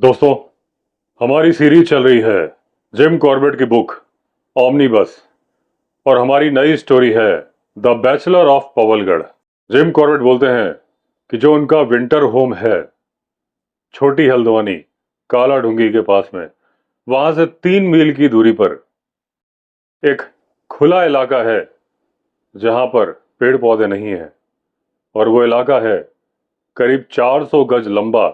दोस्तों, हमारी सीरीज चल रही है जिम कॉर्बेट की बुक ओमनीबस और हमारी नई स्टोरी है the bachelor of Pawalgarh. Jim Corbett बोलते हैं कि जो उनका विंटर होम है छोटी हल्द्वानी काला ढूंगी के पास में, वहां से 3 मील की दूरी पर एक खुला इलाका है जहां पर पेड़ पौधे नहीं है और वो इलाका है करीब 400 गज लंबा,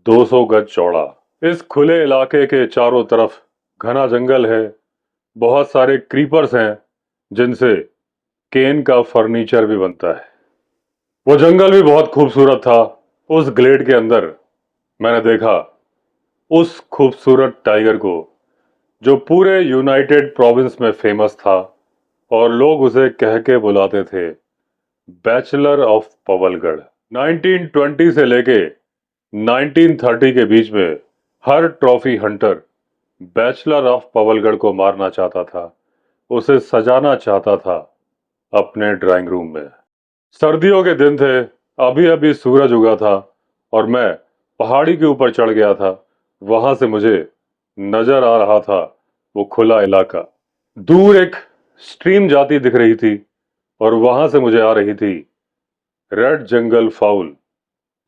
200 गज चौड़ा। इस खुले इलाके के चारों तरफ घना जंगल है, बहुत सारे क्रीपर्स हैं जिनसे केन का फर्नीचर भी बनता है। वो जंगल भी बहुत खूबसूरत था। उस ग्लेड के अंदर मैंने देखा उस खूबसूरत टाइगर को जो पूरे यूनाइटेड प्रोविंस में फेमस था और लोग उसे कह के बुलाते थे बैचलर ऑफ पवलगढ़। 1920 से लेके 1930 के बीच में हर trophy hunter bachelor of Pawalgarh को मारना चाहता था, उसे सजाना चाहता था अपने ड्राइंग रूम में। सर्दियों के दिन थे, अभी अभी सूरज उगा था और मैं पहाड़ी के ऊपर चढ़ गया था। वहां से मुझे नजर आ रहा था वो खुला इलाका। दूर एक स्ट्रीम जाती दिख रही थी और वहां से मुझे आ रही थी रेड जंगल फाउल,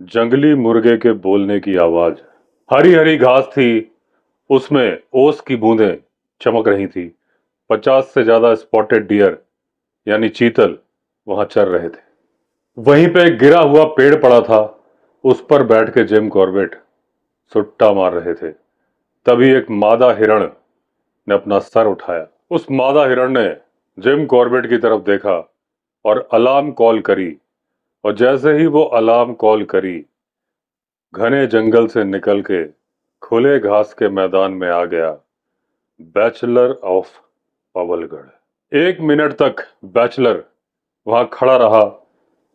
जंगली मुर्गे के बोलने की आवाज। हरी हरी घास थी, उसमें ओस की बूंदें चमक रही थी। 50 से ज्यादा स्पॉटेड डियर यानी चीतल वहां चर रहे थे। वहीं पे एक गिरा हुआ पेड़ पड़ा था, उस पर बैठ के जिम कॉर्बेट सुट्टा मार रहे थे। तभी एक मादा हिरण ने अपना सर उठाया। उस मादा हिरण ने जिम कॉर्बेट की तरफ देखा और अलार्म कॉल करी, और जैसे ही वो अलार्म कॉल करी, घने जंगल से निकल के खुले घास के मैदान में आ गया बैचलर ऑफ पवलगढ़। 1 मिनट तक बैचलर वहां खड़ा रहा,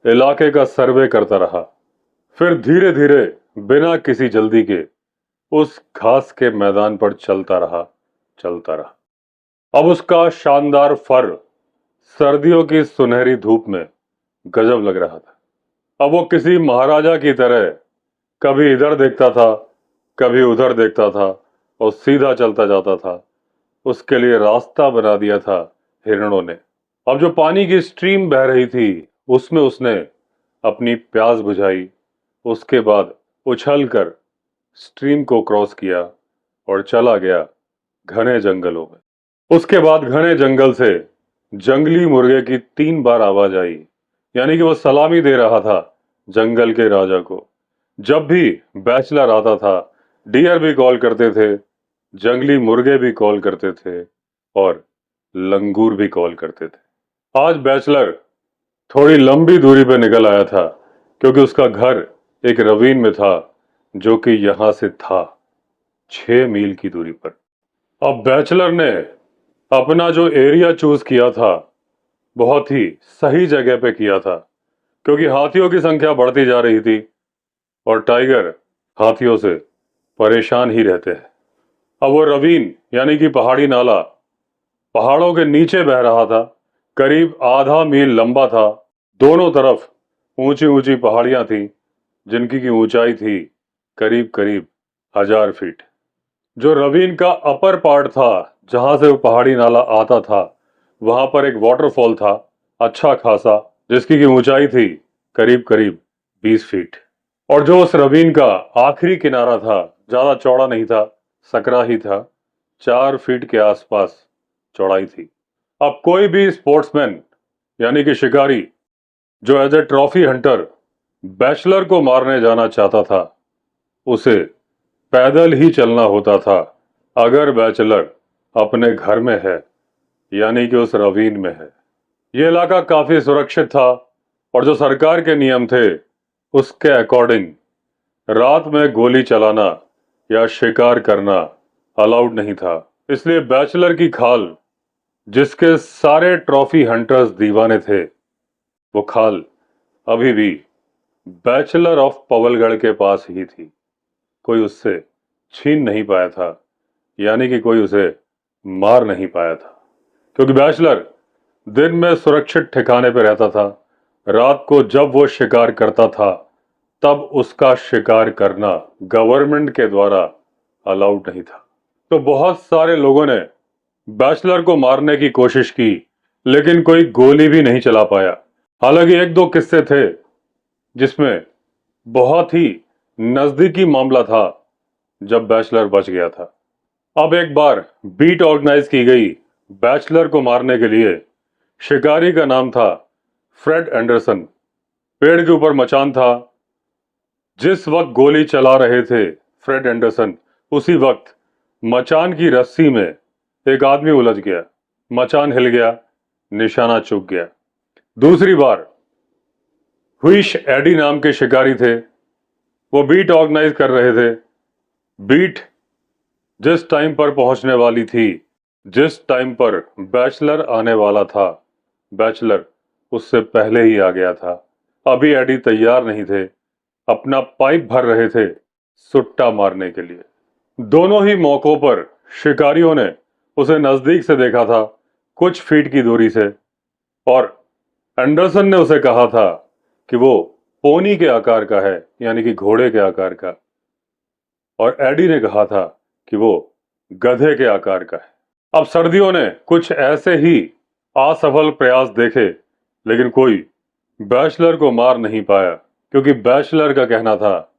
इलाके का सर्वे करता रहा। फिर धीरे धीरे बिना किसी जल्दी के उस घास के मैदान पर चलता रहा। अब उसका शानदार फर सर्दियों की सुनहरी धूप में गजब लग रहा था। अब वो किसी महाराजा की तरह कभी इधर देखता था, कभी उधर देखता था और सीधा चलता जाता था। उसके लिए रास्ता बना दिया था हिरणों ने। अब जो पानी की स्ट्रीम बह रही थी उसमें उसने अपनी प्यास बुझाई। उसके बाद उछल कर स्ट्रीम को क्रॉस किया और चला गया घने जंगलों में। उसके बाद घने जंगल से जंगली मुर्गे की 3 बार आवाज आई, यानी कि वो सलामी दे रहा था जंगल के राजा को। जब भी बैचलर आता था, डियर भी कॉल करते थे, जंगली मुर्गे भी कॉल करते थे और लंगूर भी कॉल करते थे। आज बैचलर थोड़ी लंबी दूरी पर निकल आया था क्योंकि उसका घर एक रवीन में था जो कि यहां से था 6 मील की दूरी पर। अब बैचलर ने अपना जो एरिया चूज किया था बहुत ही सही जगह पे किया था, क्योंकि हाथियों की संख्या बढ़ती जा रही थी और टाइगर हाथियों से परेशान ही रहते हैं। अब वो रवीन यानी कि पहाड़ी नाला पहाड़ों के नीचे बह रहा था, करीब आधा मील लंबा था। दोनों तरफ ऊंची ऊंची पहाड़ियां थी जिनकी की ऊंचाई थी करीब करीब 1000 फीट। जो रवीन का अपर पार्ट था, जहां से वो पहाड़ी नाला आता था, वहां पर एक वाटरफॉल था अच्छा खासा, जिसकी की ऊंचाई थी करीब करीब 20 फीट। और जो उस रवीन का आखिरी किनारा था, ज्यादा चौड़ा नहीं था, सकरा ही था, 4 फीट के आसपास चौड़ाई थी। अब कोई भी स्पोर्ट्समैन यानी कि शिकारी जो as a trophy hunter bachelor को मारने जाना चाहता था, उसे पैदल ही चलना होता था अगर बैचलर अपने घर में है, यानी कि उस रवीन में है। यह इलाका काफी सुरक्षित था और जो सरकार के नियम थे उसके अकॉर्डिंग रात में गोली चलाना या शिकार करना अलाउड नहीं था। इसलिए बैचलर की खाल, जिसके सारे ट्रॉफी हंटर्स दीवाने थे, वो खाल अभी भी बैचलर ऑफ पवलगढ़ के पास ही थी। कोई उससे छीन नहीं पाया था, यानी कि कोई उसे मार नहीं पाया था, क्योंकि बैचलर दिन में सुरक्षित ठिकाने पर रहता था। रात को जब वो शिकार करता था तब उसका शिकार करना गवर्नमेंट के द्वारा अलाउड नहीं था। तो बहुत सारे लोगों ने बैचलर को मारने की कोशिश की, लेकिन कोई गोली भी नहीं चला पाया। हालांकि एक दो किस्से थे जिसमें बहुत ही नजदीकी मामला था जब बैचलर बच गया था। अब एक बार बीट ऑर्गेनाइज की गई बैचलर को मारने के लिए। शिकारी का नाम था फ्रेड एंडरसन। पेड़ के ऊपर मचान था। जिस वक्त गोली चला रहे थे फ्रेड एंडरसन, उसी वक्त मचान की रस्सी में एक आदमी उलझ गया। मचान हिल गया, निशाना चूक गया। दूसरी बार हुइश एडी नाम के शिकारी थे। वो बीट ऑर्गेनाइज कर रहे थे। बीट जिस टाइम पर पहुंचने वाली थी, जिस टाइम पर बैचलर आने वाला था, बैचलर उससे पहले ही आ गया था। अभी एडी तैयार नहीं थे, अपना पाइप भर रहे थे सुट्टा मारने के लिए। दोनों ही मौकों पर शिकारियों ने उसे नजदीक से देखा था, कुछ फीट की दूरी से, और एंडरसन ने उसे कहा था कि वो पोनी के आकार का है, यानी कि घोड़े के आकार का, और एडी ने कहा था कि वो गधे के आकार का है। अब सर्दियों ने कुछ ऐसे ही असफल प्रयास देखे, लेकिन कोई बैचलर को मार नहीं पाया, क्योंकि बैचलर का कहना था,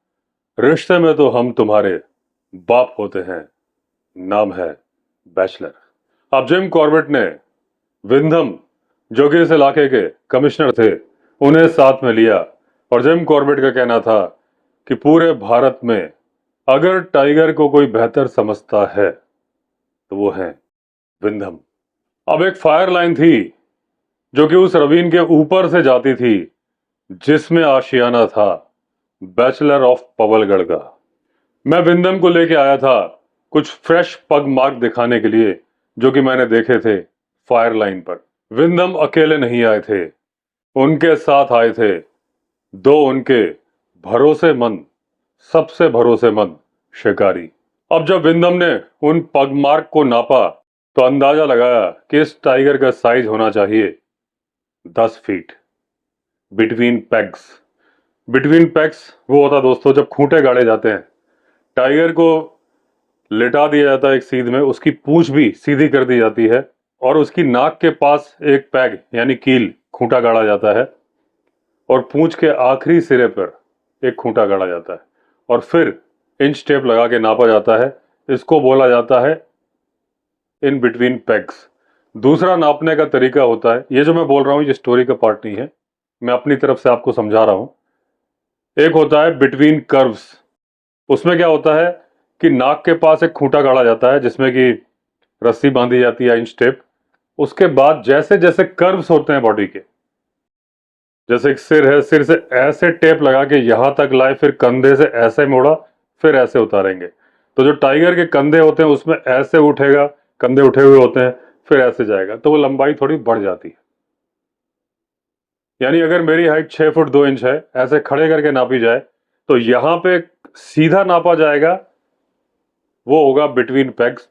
रिश्ते में तो हम तुम्हारे बाप होते हैं, नाम है बैचलर। अब जिम कॉर्बेट ने विंधम, जो कि इस इलाके के कमिश्नर थे, उन्हें साथ में लिया, और जिम कॉर्बेट का कहना था कि पूरे भारत में अगर टाइगर को कोई बेहतर समझता है तो वो है विंधम। अब एक फायर लाइन थी जो कि उस रवीन के ऊपर से जाती थी, जिसमें आशियाना था बैचलर ऑफ पवलगढ़ का। मैं विंधम को लेके आया था कुछ फ्रेश पग मार्क दिखाने के लिए जो कि मैंने देखे थे फायर लाइन पर। विंधम अकेले नहीं आए थे, उनके साथ आए थे दो उनके भरोसेमंद, सबसे भरोसेमंद शिकारी। अब जब विंधम ने उन पग मार्क को नापा तो अंदाजा लगाया कि इस टाइगर का साइज होना चाहिए 10 फीट। बिटवीन पैग्स, बिटवीन पैग्स वो होता दोस्तों जब खूंटे गाड़े जाते हैं, टाइगर को लेटा दिया जाता है एक सीध में, उसकी पूंछ भी सीधी कर दी जाती है, और उसकी नाक के पास एक पैग यानी कील, खूंटा गाड़ा जाता है, और पूंछ के आखिरी सिरे पर एक खूंटा गाड़ा जाता है, और फिर इंच टेप लगा के नापा जाता है। इसको बोला जाता है इन बिटवीन पैग्स। दूसरा नापने का तरीका होता है, ये जो मैं बोल रहा हूं ये स्टोरी का पार्ट नहीं है, मैं अपनी तरफ से आपको समझा रहा हूं। एक होता है बिटवीन कर्व्स। उसमें क्या होता है कि नाक के पास एक खूंटा गाड़ा जाता है जिसमें कि रस्सी बांधी जाती है, इंच टेप। उसके बाद जैसे जैसे कर्व्स होते हैं बॉडी के, जैसे एक सिर है, सिर से ऐसे टेप लगा के यहां तक लाए, फिर कंधे से ऐसे मोड़ा, फिर ऐसे उतारेंगे। तो जो टाइगर के कंधे होते हैं उसमें ऐसे उठेगा, कंधे उठे हुए होते हैं, फिर ऐसे जाएगा, तो वो लंबाई थोड़ी बढ़ जाती है। यानी अगर मेरी हाइट 6 फुट 2 इंच है, ऐसे खड़े करके नापी जाए तो यहां पे सीधा नापा जाएगा, वो होगा बिटवीन पैग्स।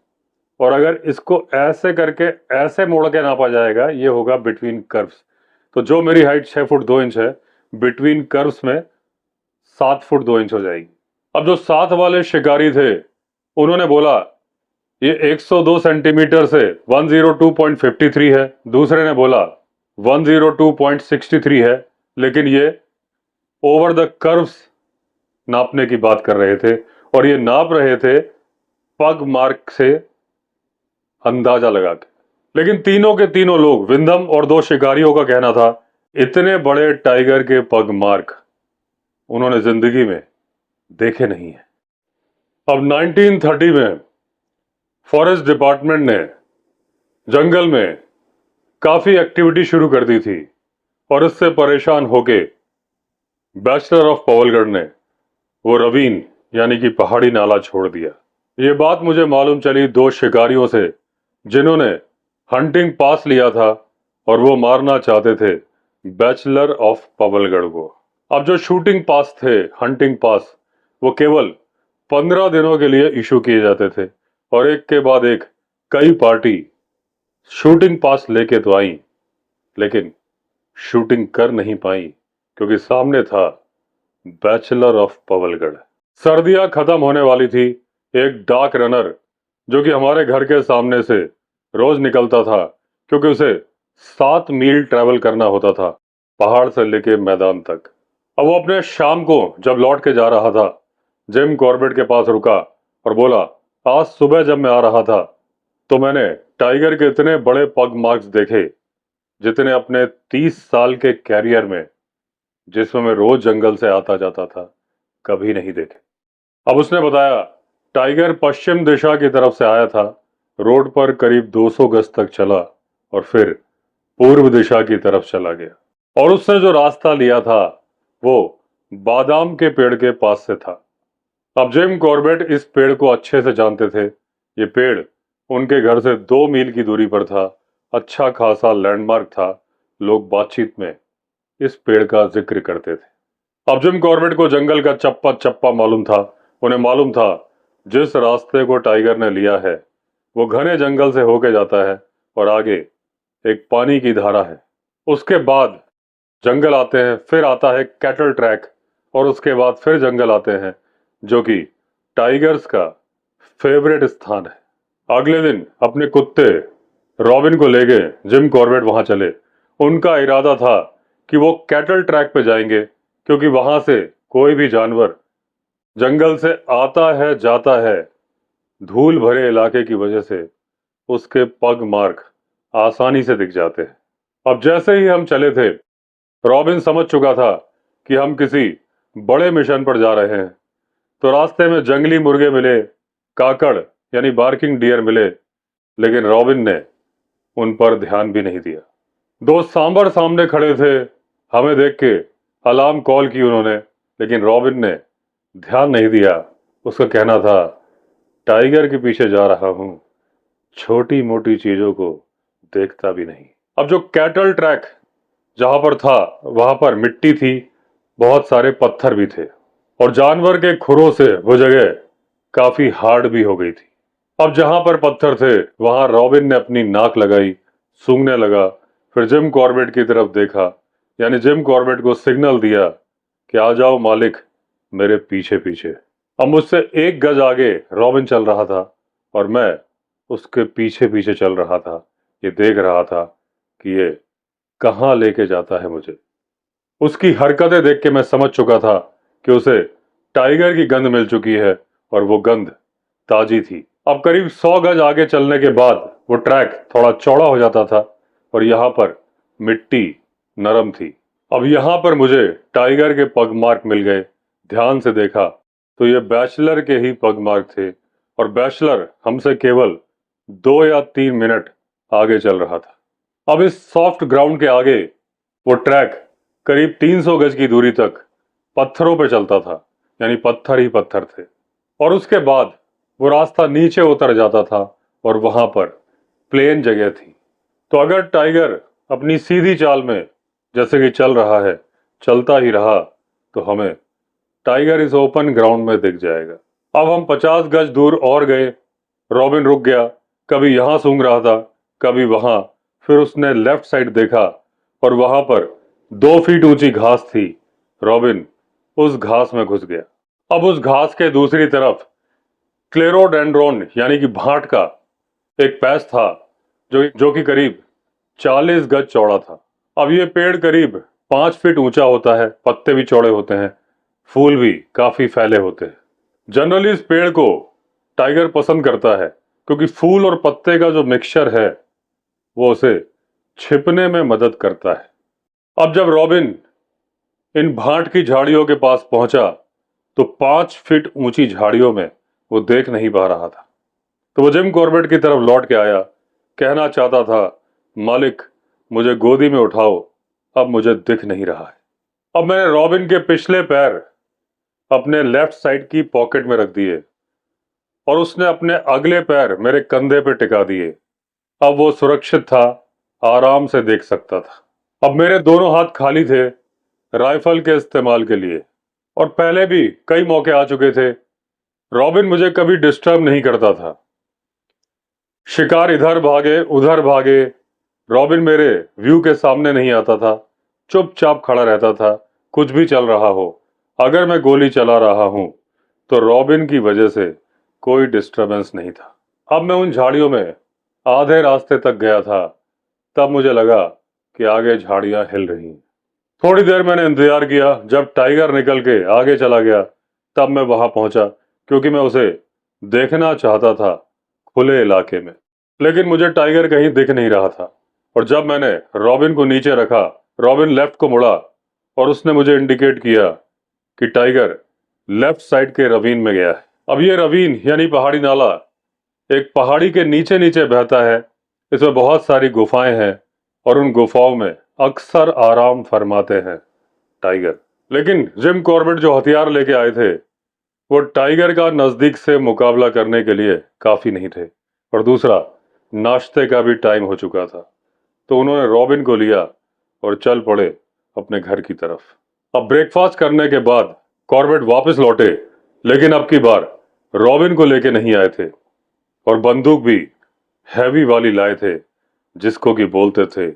और अगर इसको ऐसे करके ऐसे मोड़ के नापा जाएगा, ये होगा बिटवीन कर्व्स। तो जो मेरी हाइट 6 फुट 2 इंच है, बिटवीन कर्व्स में 7 फुट 2 इंच हो जाएगी। अब जो साथ वाले शिकारी थे उन्होंने बोला ये 102 सेंटीमीटर से 102.53 है। दूसरे ने बोला 102.63 है, लेकिन ये ओवर द कर्व्स नापने की बात कर रहे थे, और ये नाप रहे थे पग मार्क से अंदाजा लगा के। लेकिन तीनों के तीनों लोग, विंधम और दो शिकारियों का कहना था, इतने बड़े टाइगर के पग मार्क उन्होंने जिंदगी में देखे नहीं है। अब 1930 में फॉरेस्ट डिपार्टमेंट ने जंगल में काफी एक्टिविटी शुरू कर दी थी, और इससे परेशान होके बैचलर ऑफ पवलगढ़ ने वो रवीन यानी कि पहाड़ी नाला छोड़ दिया। ये बात मुझे मालूम चली दो शिकारियों से जिन्होंने हंटिंग पास लिया था, और वो मारना चाहते थे बैचलर ऑफ पवलगढ़ को। अब जो शूटिंग पास थे, हंटिंग पास, वो केवल 15 दिनों के लिए इशू किए जाते थे, और एक के बाद एक कई पार्टी शूटिंग पास लेके तो आई, लेकिन शूटिंग कर नहीं पाई, क्योंकि सामने था बैचलर ऑफ पवलगढ़। सर्दियां खत्म होने वाली थी। एक डाक रनर जो कि हमारे घर के सामने से रोज निकलता था, क्योंकि उसे 7 मील ट्रैवल करना होता था पहाड़ से लेके मैदान तक। अब वो अपने शाम को जब लौट के जा रहा था, जिम कॉर्बेट के पास रुका और बोला, आज सुबह जब मैं आ रहा था तो मैंने टाइगर के इतने बड़े पग मार्क्स देखे जितने अपने 30 साल के कैरियर में, जिसमें मैं रोज जंगल से आता जाता था, कभी नहीं देखे। अब उसने बताया, टाइगर पश्चिम दिशा की तरफ से आया था, रोड पर करीब 200 गज तक चला और फिर पूर्व दिशा की तरफ चला गया। और उसने जो रास्ता लिया था वो बादाम के पेड़ के पास से था। अब जिम कॉर्बेट इस पेड़ को अच्छे से जानते थे। ये पेड़ उनके घर से 2 मील की दूरी पर था। अच्छा खासा लैंडमार्क था। लोग बातचीत में इस पेड़ का जिक्र करते थे। अब जिम कॉर्बेट को जंगल का चप्पा चप्पा मालूम था। उन्हें मालूम था जिस रास्ते को टाइगर ने लिया है वो घने जंगल से होके जाता है और आगे एक पानी की धारा है। उसके बाद जंगल आते हैं, फिर आता है कैटल ट्रैक और उसके बाद फिर जंगल आते हैं, जो कि टाइगर्स का फेवरेट स्थान है। अगले दिन अपने कुत्ते रॉबिन को लेके जिम कॉर्बेट वहां चले। उनका इरादा था कि वो कैटल ट्रैक पे जाएंगे, क्योंकि वहां से कोई भी जानवर जंगल से आता है जाता है, धूल भरे इलाके की वजह से उसके पग मार्क आसानी से दिख जाते हैं। अब जैसे ही हम चले थे, रॉबिन समझ चुका था कि हम किसी बड़े मिशन पर जा रहे हैं। तो रास्ते में जंगली मुर्गे मिले, काकड़ यानी बार्किंग डियर मिले, लेकिन रॉबिन ने उन पर ध्यान भी नहीं दिया। दो सांबर सामने खड़े थे, हमें देख के अलार्म कॉल की उन्होंने, लेकिन रॉबिन ने ध्यान नहीं दिया। उसका कहना था, टाइगर के पीछे जा रहा हूं, छोटी मोटी चीजों को देखता भी नहीं। अब जो कैटल ट्रैक जहां पर था वहां पर मिट्टी थी, बहुत सारे पत्थर भी थे और जानवर के खुरों से वो जगह काफी हार्ड भी हो गई थी। अब जहां पर पत्थर थे वहां रॉबिन ने अपनी नाक लगाई, सूंघने लगा, फिर जिम कॉर्बेट की तरफ देखा, यानी जिम कॉर्बेट को सिग्नल दिया कि आ जाओ मालिक, मेरे पीछे पीछे। अब मुझसे 1 गज आगे रॉबिन चल रहा था और मैं उसके पीछे पीछे चल रहा था। ये देख रहा था कि ये कहाँ लेके जाता है मुझे। उसकी हरकतें देख के मैं समझ चुका था कि उसे टाइगर की गंध मिल चुकी है और वो गंध ताजी थी। अब करीब 100 गज आगे चलने के बाद वो ट्रैक थोड़ा चौड़ा हो जाता था और यहाँ पर मिट्टी नरम थी। अब यहाँ पर मुझे टाइगर के पग मार्क मिल गए। ध्यान से देखा तो ये बैचलर के ही पग मार्क थे और बैचलर हमसे केवल 2 या 3 मिनट आगे चल रहा था। अब इस सॉफ्ट ग्राउंड के आगे वो ट्रैक करीब 300 गज की दूरी तक पत्थरों पे चलता था, यानी पत्थर ही पत्थर थे। और उसके बाद वो रास्ता नीचे उतर जाता था और वहां पर प्लेन जगह थी। तो अगर टाइगर अपनी सीधी चाल में जैसे कि चल रहा है, चलता ही रहा, तो हमें टाइगर इस ओपन ग्राउंड में दिख जाएगा। अब हम 50 गज दूर और गए। रॉबिन रुक गया, कभी यहां सूंघ रहा था, कभी वहां। फिर उसने लेफ्ट साइड देखा और वहां पर 2 फीट ऊंची घास थी। रॉबिन उस घास में घुस गया। अब उस घास के दूसरी तरफ क्लेरोडेंड्रोन यानी कि भाट का एक पैच था, जो कि करीब 40 गज चौड़ा था। अब ये पेड़ करीब 5 फीट ऊंचा होता है, पत्ते भी चौड़े होते हैं, फूल भी काफी फैले होते हैं। जनरली इस पेड़ को टाइगर पसंद करता है, क्योंकि फूल और पत्ते का जो मिक्सचर है वो उसे छिपने में मदद करता है। अब जब रॉबिन इन भाट की झाड़ियों के पास पहुंचा तो 5 फीट ऊंची झाड़ियों में वो देख नहीं पा रहा था। तो वो जिम कॉर्बेट की तरफ लौट के आया, कहना चाहता था, मालिक मुझे गोदी में उठाओ, अब मुझे दिख नहीं रहा है। अब मैंने रॉबिन के पिछले पैर अपने लेफ्ट साइड की पॉकेट में रख दिए और उसने अपने अगले पैर मेरे कंधे पे टिका दिए। अब वो सुरक्षित था, आराम से देख सकता था। अब मेरे दोनों हाथ खाली थे राइफल के इस्तेमाल के लिए, और पहले भी कई मौके आ चुके थे। रॉबिन मुझे कभी डिस्टर्ब नहीं करता था। शिकार इधर भागे उधर भागे, रॉबिन मेरे व्यू के सामने नहीं आता था, चुपचाप खड़ा रहता था, कुछ भी चल रहा हो। अगर मैं गोली चला रहा हूं तो रॉबिन की वजह से कोई डिस्टरबेंस नहीं था। अब मैं उन झाड़ियों में आधे रास्ते तक गया था, तब मुझे लगा कि आगे झाड़ियां हिल रही हैं। थोड़ी देर मैंने इंतजार किया। जब टाइगर निकल के आगे चला गया तब मैं वहां पहुंचा, क्योंकि मैं उसे देखना चाहता था खुले इलाके में। लेकिन मुझे टाइगर कहीं दिख नहीं रहा था। और जब मैंने रॉबिन को नीचे रखा, रॉबिन लेफ्ट को मुड़ा और उसने मुझे इंडिकेट किया कि टाइगर लेफ्ट साइड के रवीन में गया है। अब ये रवीन यानी पहाड़ी नाला एक पहाड़ी के नीचे नीचे बहता है। इसमें बहुत सारी गुफाएं हैं और उन गुफाओं में अक्सर आराम फरमाते हैं टाइगर। लेकिन जिम कॉर्बेट जो हथियार लेके आए थे वो टाइगर का नजदीक से मुकाबला करने के लिए काफी नहीं थे। और दूसरा, नाश्ते का भी टाइम हो चुका था, तो उन्होंने रॉबिन को लिया और चल पड़े अपने घर की तरफ। अब ब्रेकफास्ट करने के बाद कॉर्बेट वापस लौटे, लेकिन अब की बार रॉबिन को लेके नहीं आए थे और बंदूक भी हैवी वाली लाए थे, जिसको कि बोलते थे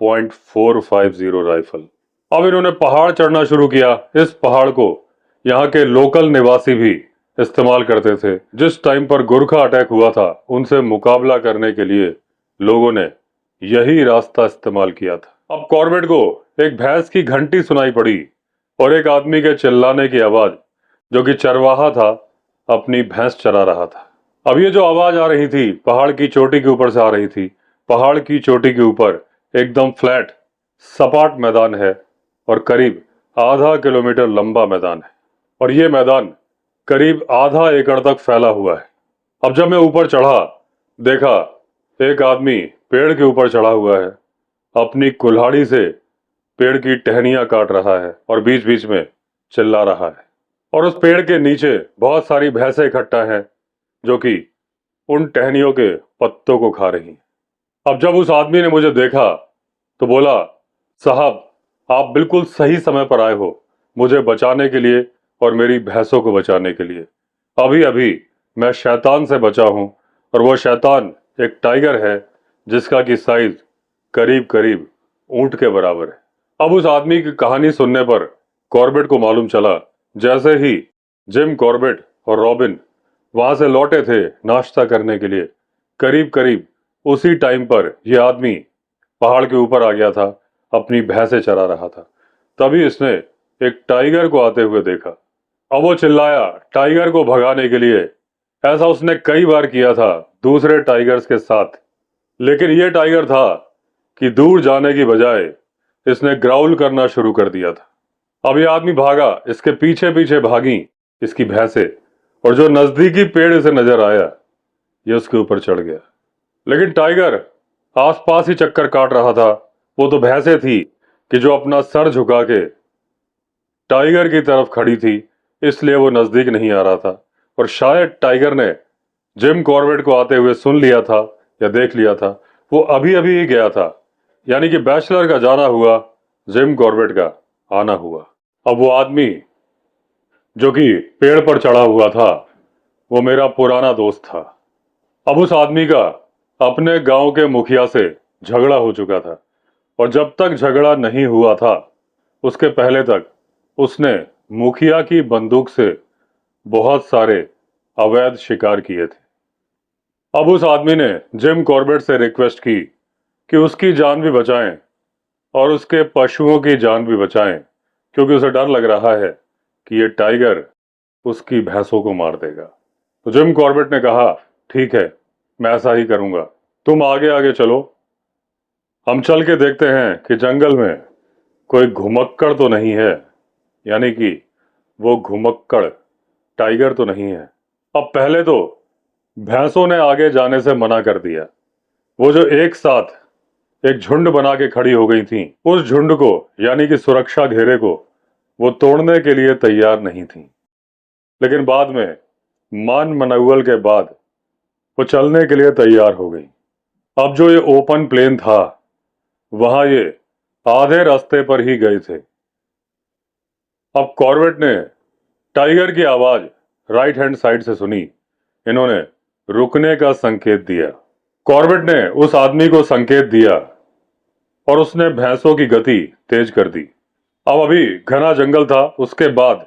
.450 राइफल। अब इन्होंने पहाड़ चढ़ना शुरू किया। इस पहाड़ को यहाँ के लोकल निवासी भी इस्तेमाल करते थे। जिस टाइम पर गोरखा अटैक हुआ था, उनसे मुकाबला करने के लिए लोगों ने यही रास्ता इस्तेमाल किया था। अब कॉर्बेट को एक भैंस की घंटी सुनाई पड़ी और एक आदमी के चिल्लाने की आवाज, जो कि चरवाहा था, अपनी भैंस चरा रहा था। अब ये जो आवाज आ रही थी पहाड़ की चोटी के ऊपर से आ रही थी। पहाड़ की चोटी के ऊपर एकदम फ्लैट सपाट मैदान है और करीब आधा किलोमीटर लंबा मैदान है और ये मैदान करीब आधा एकड़ तक फैला हुआ है। अब जब मैं ऊपर चढ़ा, देखा एक आदमी पेड़ के ऊपर चढ़ा हुआ है, अपनी कुल्हाड़ी से पेड़ की टहनियां काट रहा है और बीच बीच में चिल्ला रहा है। और उस पेड़ के नीचे बहुत सारी भैंसें इकट्ठा हैं, जो कि उन टहनियों के पत्तों को खा रही हैं। अब जब उस आदमी ने मुझे देखा तो बोला, साहब आप बिल्कुल सही समय पर आए हो, मुझे बचाने के लिए और मेरी भैंसों को बचाने के लिए। अभी अभी मैं शैतान से बचा हूं और वो शैतान एक टाइगर है, जिसका कि साइज करीब करीब ऊंट के बराबर है। अब उस आदमी की कहानी सुनने पर कॉर्बेट को मालूम चला, जैसे ही जिम कॉर्बेट और रॉबिन वहां से लौटे थे नाश्ता करने के लिए, करीब करीब उसी टाइम पर यह आदमी पहाड़ के ऊपर आ गया था, अपनी भैंसें चरा रहा था। तभी इसने एक टाइगर को आते हुए देखा। अब वो चिल्लाया टाइगर को भगाने के लिए। ऐसा उसने कई बार किया था दूसरे टाइगर्स के साथ, लेकिन यह टाइगर था कि दूर जाने की बजाय इसने ग्राउल करना शुरू कर दिया था। अब यह आदमी भागा, इसके पीछे पीछे भागी इसकी भैंसें, और जो नजदीकी पेड़ इसे नजर आया ये उसके ऊपर चढ़ गया। लेकिन टाइगर आसपास ही चक्कर काट रहा था। वो तो भैंसें थी कि जो अपना सर झुका के टाइगर की तरफ खड़ी थी, इसलिए वो नजदीक नहीं आ रहा था। और शायद टाइगर ने जिम कॉर्बेट को आते हुए सुन लिया था या देख लिया था। वो अभी अभी ही गया था, यानी कि बैचलर का जाना हुआ, जिम कॉर्बेट का आना हुआ। अब वो आदमी जो कि पेड़ पर चढ़ा हुआ था वो मेरा पुराना दोस्त था। अब उस आदमी का अपने गांव के मुखिया से झगड़ा हो चुका था और जब तक झगड़ा नहीं हुआ था उसके पहले तक उसने मुखिया की बंदूक से बहुत सारे अवैध शिकार किए थे। अब उस आदमी ने जिम कॉर्बेट से रिक्वेस्ट की कि उसकी जान भी बचाएं और उसके पशुओं की जान भी बचाएं, क्योंकि उसे डर लग रहा है कि ये टाइगर उसकी भैंसों को मार देगा। तो जिम कॉर्बेट ने कहा, ठीक है मैं ऐसा ही करूंगा, तुम आगे आगे चलो, हम चल के देखते हैं कि जंगल में कोई घुमक्कड़ तो नहीं है, यानी कि वो घुमक्कड़ टाइगर तो नहीं है। अब पहले तो भैंसों ने आगे जाने से मना कर दिया। वो जो एक साथ एक झुंड बना के खड़ी हो गई थी, उस झुंड को यानी कि सुरक्षा घेरे को वो तोड़ने के लिए तैयार नहीं थी। लेकिन बाद में मान मनौवल के बाद वो चलने के लिए तैयार हो गई। अब जो ये ओपन प्लेन था वहां ये आधे रास्ते पर ही गए थे। अब कॉर्बेट ने टाइगर की आवाज राइट हैंड साइड से सुनी। इन्होंने रुकने का संकेत दिया। कॉर्बेट ने उस आदमी को संकेत दिया और उसने भैंसों की गति तेज कर दी। अब अभी घना जंगल था, उसके बाद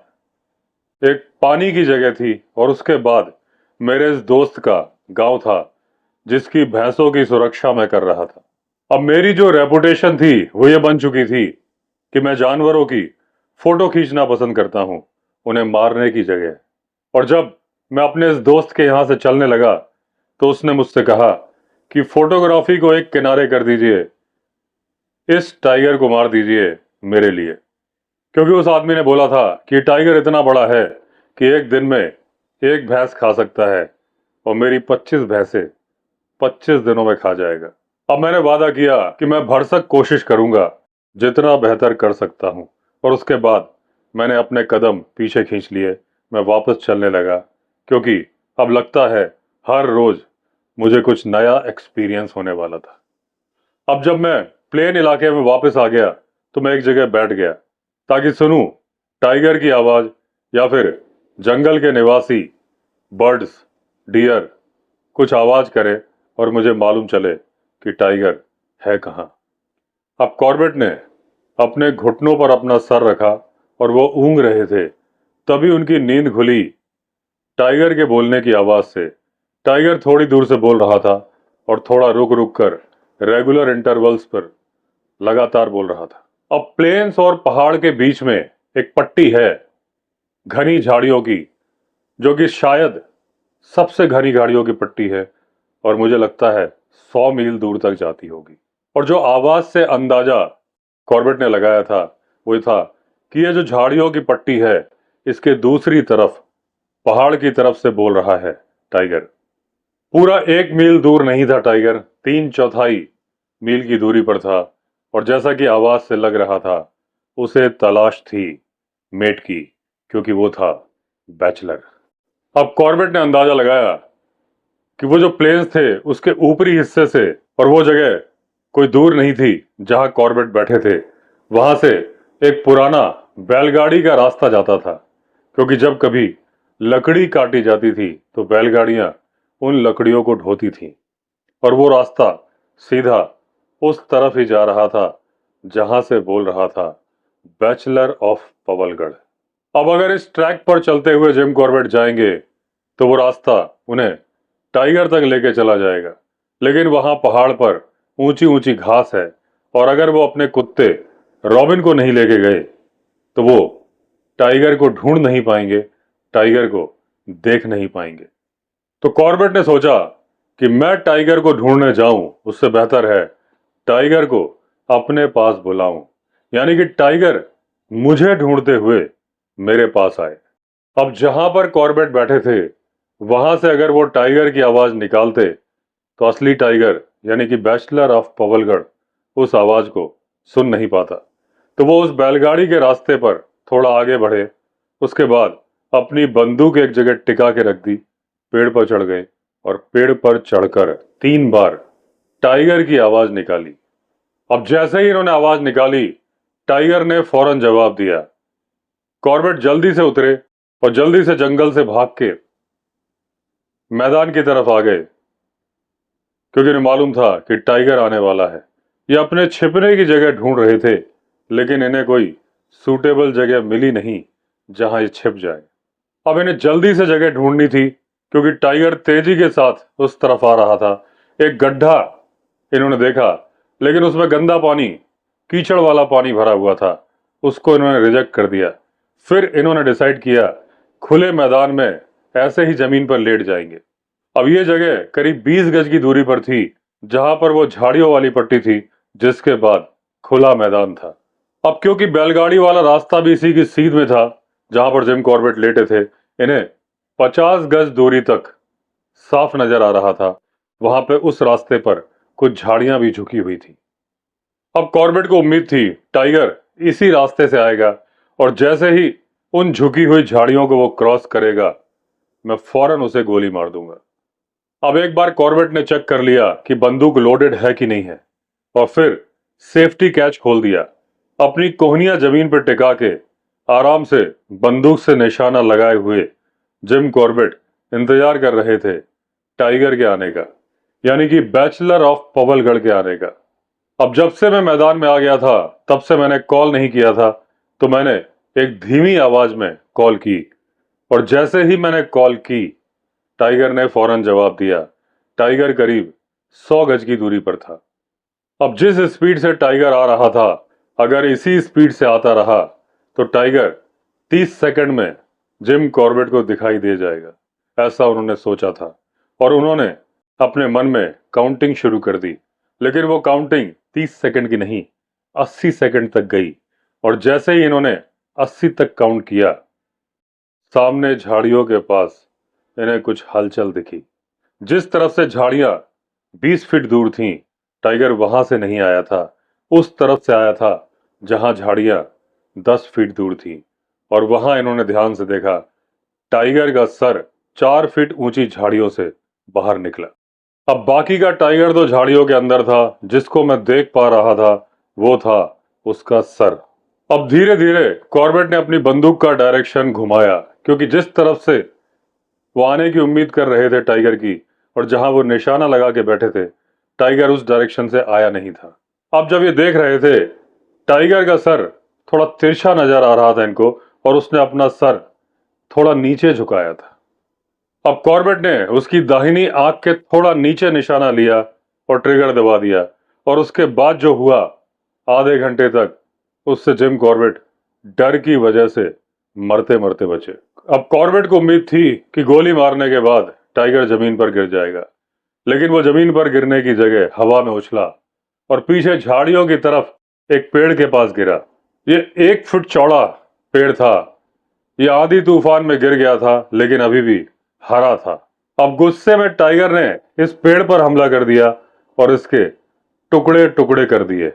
एक पानी की जगह थी और उसके बाद मेरे इस दोस्त का गांव था जिसकी भैंसों की सुरक्षा मैं कर रहा था। अब मेरी जो रेपुटेशन थी वो ये बन चुकी थी कि मैं जानवरों की फोटो खींचना पसंद करता हूं, उन्हें मारने की जगह। और जब मैं अपने इस दोस्त के यहां से चलने लगा तो उसने मुझसे कहा कि फोटोग्राफी को एक किनारे कर दीजिए, इस टाइगर को मार दीजिए मेरे लिए। क्योंकि उस आदमी ने बोला था कि टाइगर इतना बड़ा है कि एक दिन में एक भैंस खा सकता है और मेरी 25 भैंसे 25 दिनों में खा जाएगा। अब मैंने वादा किया कि मैं भरसक कोशिश करूंगा, जितना बेहतर कर सकता हूं। और उसके बाद मैंने अपने कदम पीछे खींच लिए, मैं वापस चलने लगा, क्योंकि अब लगता है हर रोज मुझे कुछ नया एक्सपीरियंस होने वाला था। अब जब मैं प्लेन इलाके में वापस आ गया तो मैं एक जगह बैठ गया ताकि सुनूं टाइगर की आवाज या फिर जंगल के निवासी बर्ड्स, डियर कुछ आवाज करे और मुझे मालूम चले कि टाइगर है कहां। अब कॉर्बेट ने अपने घुटनों पर अपना सर रखा और वो ऊँग रहे थे। तभी उनकी नींद खुली टाइगर के बोलने की आवाज से। टाइगर थोड़ी दूर से बोल रहा था और थोड़ा रुक रुक कर रेगुलर इंटरवल्स पर लगातार बोल रहा था। अब प्लेन्स और पहाड़ के बीच में एक पट्टी है घनी झाड़ियों की, जो कि शायद सबसे घनी झाड़ियों की पट्टी है और मुझे लगता है 100 मील दूर तक जाती होगी। और जो आवाज से अंदाजा कॉर्बेट ने लगाया था वो था कि ये जो झाड़ियों की पट्टी है इसके दूसरी तरफ पहाड़ की तरफ से बोल रहा है टाइगर। पूरा 1 मील दूर नहीं था टाइगर, 3/4 मील की दूरी पर था। और जैसा कि आवाज से लग रहा था उसे तलाश थी मेट की, क्योंकि वो था बैचलर। अब कॉर्बेट ने अंदाजा लगाया कि वो जो प्लेन्स थे उसके ऊपरी हिस्से से और वो जगह कोई दूर नहीं थी जहां कॉर्बेट बैठे थे, वहां से एक पुराना बैलगाड़ी का रास्ता जाता था। क्योंकि जब कभी लकड़ी काटी जाती थी तो बैलगाड़ियां उन लकड़ियों को ढोती थीं और वो रास्ता सीधा उस तरफ ही जा रहा था जहां से बोल रहा था बैचलर ऑफ पवलगढ़। अब अगर इस ट्रैक पर चलते हुए जिम कॉर्बेट जाएंगे तो वो रास्ता उन्हें टाइगर तक लेके चला जाएगा। लेकिन वहां पहाड़ पर ऊंची ऊंची घास है और अगर वो अपने कुत्ते रॉबिन को नहीं लेके गए तो वो टाइगर को ढूंढ नहीं पाएंगे, टाइगर को देख नहीं पाएंगे। तो कॉर्बेट ने सोचा कि मैं टाइगर को ढूंढने जाऊं उससे बेहतर है टाइगर को अपने पास बुलाऊं, यानी कि टाइगर मुझे ढूंढते हुए मेरे पास आए। अब जहां पर कॉर्बेट बैठे थे वहां से अगर वो टाइगर की आवाज निकालते तो असली टाइगर यानी कि बैचलर ऑफ पवलगढ़ उस आवाज को सुन नहीं पाता। तो वो उस बैलगाड़ी के रास्ते पर थोड़ा आगे बढ़े, उसके बाद अपनी बंदूक एक जगह टिका के रख दी, पेड़ पर चढ़ गए और पेड़ पर चढ़कर 3 बार टाइगर की आवाज निकाली। अब जैसे ही इन्होंने आवाज निकाली टाइगर ने फौरन जवाब दिया। कॉर्बेट जल्दी से उतरे और जल्दी से जंगल से भाग के मैदान की तरफ आ गए, क्योंकि उन्हें मालूम था कि टाइगर आने वाला है। ये अपने छिपने की जगह ढूंढ रहे थे, लेकिन इन्हें कोई सूटेबल जगह मिली नहीं जहां ये छिप जाए। अब इन्हें जल्दी से जगह ढूंढनी थी क्योंकि टाइगर तेजी के साथ उस तरफ आ रहा था। एक गड्ढा इन्होंने देखा, लेकिन उसमें गंदा पानी, कीचड़ वाला पानी भरा हुआ था। उसको इन्होंने रिजेक्ट कर दिया। फिर इन्होंने डिसाइड किया खुले मैदान में ऐसे ही जमीन पर लेट जाएंगे। अब ये जगह करीब 20 गज की दूरी पर थी जहां पर वो झाड़ियों वाली पट्टी थी, जिसके बाद खुला मैदान था। अब क्योंकि बैलगाड़ी वाला रास्ता भी इसी की सीध में था जहां पर जिम कॉर्बेट लेटे थे, इन्हें 50 गज दूरी तक साफ नजर आ रहा था। वहां पे उस रास्ते पर कुछ झाड़ियां भी झुकी हुई थी। अब कॉर्बेट को उम्मीद थी टाइगर इसी रास्ते से आएगा और जैसे ही उन झुकी हुई झाड़ियों को वो क्रॉस करेगा मैं फौरन उसे गोली मार दूंगा। अब एक बार कॉर्बेट ने चेक कर लिया कि बंदूक लोडेड है कि नहीं है और फिर सेफ्टी कैच खोल दिया। अपनी कोहनियां जमीन पर टिका के आराम से बंदूक से निशाना लगाए हुए जिम कॉर्बेट इंतजार कर रहे थे टाइगर के आने का, यानी कि बैचलर ऑफ पवलगढ़ के आने का। अब जब से मैं मैदान में आ गया था तब से मैंने कॉल नहीं किया था, तो मैंने एक धीमी आवाज में कॉल की, और जैसे ही मैंने कॉल की, टाइगर ने फौरन जवाब दिया। टाइगर करीब 100 गज की दूरी पर था। अब जिस स्पीड से टाइगर आ रहा था, अगर इसी स्पीड से आता रहा तो टाइगर 30 सेकंड में जिम कॉर्बेट को दिखाई दे जाएगा, ऐसा उन्होंने सोचा था। और उन्होंने अपने मन में काउंटिंग शुरू कर दी। लेकिन वो काउंटिंग 30 सेकंड की नहीं, 80 सेकंड तक गई। और जैसे ही इन्होंने 80 तक काउंट किया, सामने झाड़ियों के पास इन्हें कुछ हलचल दिखी। जिस तरफ से झाड़ियां 20 फीट दूर थीं, टाइगर वहां से नहीं आया था, उस तरफ से आया था जहां झाड़ियां 10 फीट दूर थीं। और वहां इन्होंने ध्यान से देखा, टाइगर का सर 4 फीट ऊंची झाड़ियों से बाहर निकला। अब बाकी का टाइगर तो झाड़ियों के अंदर था, जिसको मैं देख पा रहा था वो था उसका सर। अब धीरे धीरे कॉर्बेट ने अपनी बंदूक का डायरेक्शन घुमाया, क्योंकि जिस तरफ से वो आने की उम्मीद कर रहे थे टाइगर की, और जहां वो निशाना लगा के बैठे थे, टाइगर उस डायरेक्शन से आया नहीं था। अब जब ये देख रहे थे, टाइगर का सर थोड़ा तिरछा नजर आ रहा था इनको, और उसने अपना सर थोड़ा नीचे झुकाया था। अब कॉर्बेट ने उसकी दाहिनी आंख के थोड़ा नीचे निशाना लिया और ट्रिगर दबा दिया। और उसके बाद जो हुआ, आधे घंटे तक उससे जिम कॉर्बेट डर की वजह से मरते मरते बचे। अब कॉर्बेट को उम्मीद थी कि गोली मारने के बाद टाइगर जमीन पर गिर जाएगा, लेकिन वो जमीन पर गिरने की जगह हवा में उछला और पीछे झाड़ियों की तरफ एक पेड़ के पास गिरा। ये 1 फुट चौड़ा पेड़ था। ये आधी तूफान में गिर गया था, लेकिन अभी भी हरा था। अब गुस्से में टाइगर ने इस पेड़ पर हमला कर दिया और इसके टुकड़े टुकड़े कर दिए।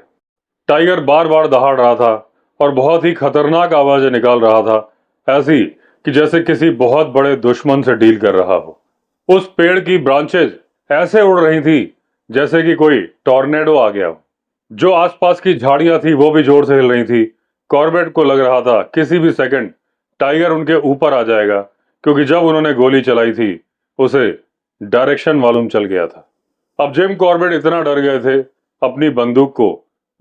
टाइगर बार बार दहाड़ रहा था और बहुत ही खतरनाक आवाजें निकाल रहा था, ऐसी कि जैसे किसी बहुत बड़े दुश्मन से डील कर रहा हो। उस पेड़ की ब्रांचेज ऐसे उड़ रही थी जैसे कि कोई टॉर्नेडो आ गया हो। जो आसपास की झाड़ियां थी वो भी जोर से हिल रही थी। कॉर्बेट को लग रहा था किसी भी सेकंड टाइगर उनके ऊपर आ जाएगा, क्योंकि जब उन्होंने गोली चलाई थी उसे डायरेक्शन मालूम चल गया था। अब जिम कॉर्बेट इतना डर गए थे, अपनी बंदूक को